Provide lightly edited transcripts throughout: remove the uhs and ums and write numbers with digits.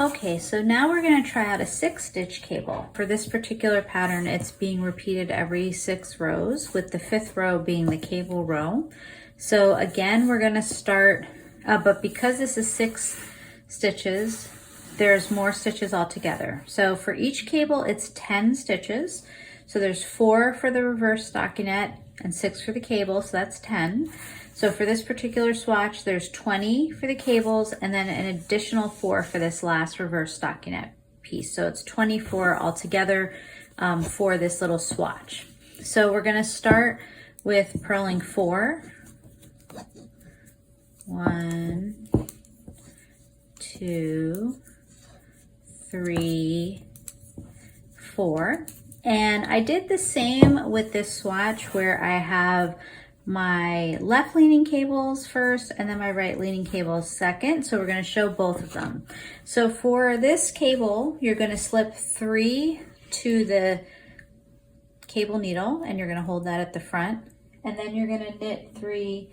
Okay, so now we're going to try out a 6-stitch cable. For this particular pattern, it's being repeated every 6 rows, with the 5th row being the cable row. So again, we're going to start, but because this is 6 stitches, there's more stitches altogether. So for each cable, it's 10 stitches. So there's 4 for the reverse stockinette and 6 for the cable, so that's 10. So for this particular swatch, there's 20 for the cables and then an additional 4 for this last reverse stockinette piece. So it's 24 altogether for this little swatch. So we're gonna start with purling 4. 1, 2, 3, 4. And I did the same with this swatch where I have my left leaning cables first and then my right leaning cables second. So we're going to show both of them. So for this cable, you're going to slip 3 to the cable needle and you're going to hold that at the front. And then you're going to knit 3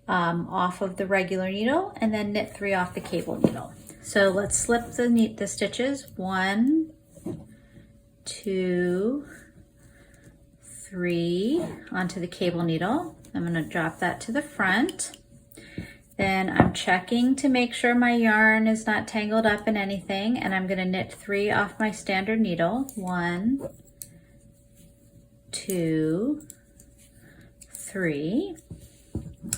off of the regular needle and then knit 3 off the cable needle. So let's slip the stitches. 1, 2, 3 onto the cable needle. I'm going to drop that to the front. Then I'm checking to make sure my yarn is not tangled up in anything, and I'm going to knit 3 off my standard needle. 1, 2, 3. I'm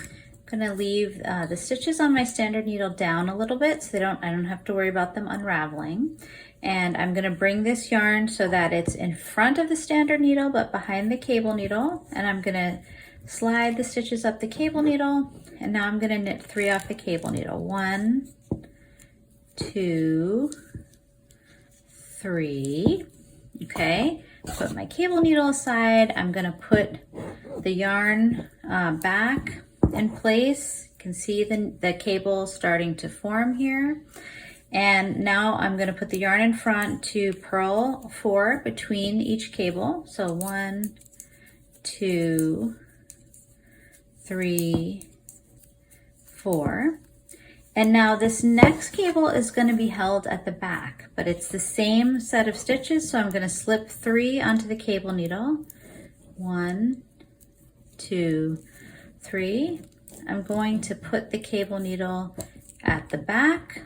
going to leave the stitches on my standard needle down a little bit so I don't have to worry about them unraveling. And I'm going to bring this yarn so that it's in front of the standard needle but behind the cable needle, and I'm going to slide the stitches up the cable needle, and now I'm going to knit 3 off the cable needle. 1, 2, 3. Okay, put my cable needle aside. I'm going to put the yarn back in place. You can see the cable starting to form here. And now I'm going to put the yarn in front to purl 4 between each cable. So 1, 2, 3, 4. And now this next cable is going to be held at the back, but it's the same set of stitches. So I'm going to slip 3 onto the cable needle. 1, 2, 3. I'm going to put the cable needle at the back.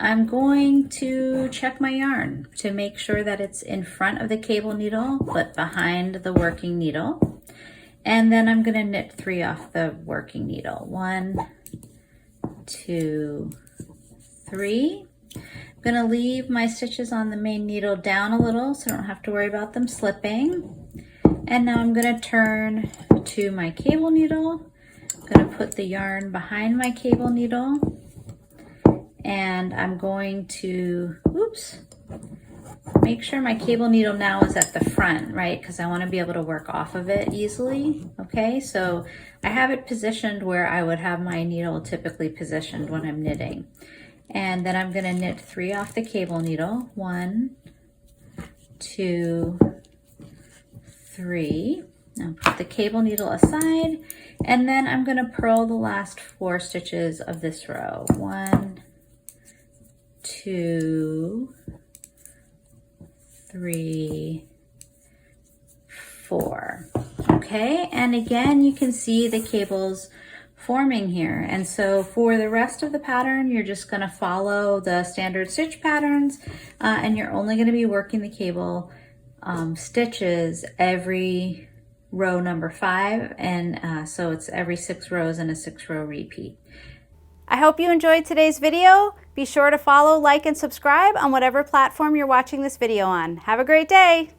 I'm going to check my yarn to make sure that it's in front of the cable needle but behind the working needle. And then I'm going to knit 3 off the working needle. 1, 2, 3. I'm going to leave my stitches on the main needle down a little so I don't have to worry about them slipping. And now I'm going to turn to my cable needle. I'm going to put the yarn behind my cable needle. And I'm going to, make sure my cable needle now is at the front, right? Because I want to be able to work off of it easily. Okay, so I have it positioned where I would have my needle typically positioned when I'm knitting. And then I'm going to knit 3 off the cable needle. 1, 2, 3. Now put the cable needle aside, and then I'm going to purl the last 4 stitches of this row. 1, 2, 3, 4. Okay, and again you can see the cables forming here. And so for the rest of the pattern, you're just going to follow the standard stitch patterns, and you're only going to be working the cable stitches every row number 5, and so it's every 6 rows and a 6-row repeat. I hope you enjoyed today's video. Be sure to follow, like, and subscribe on whatever platform you're watching this video on. Have a great day.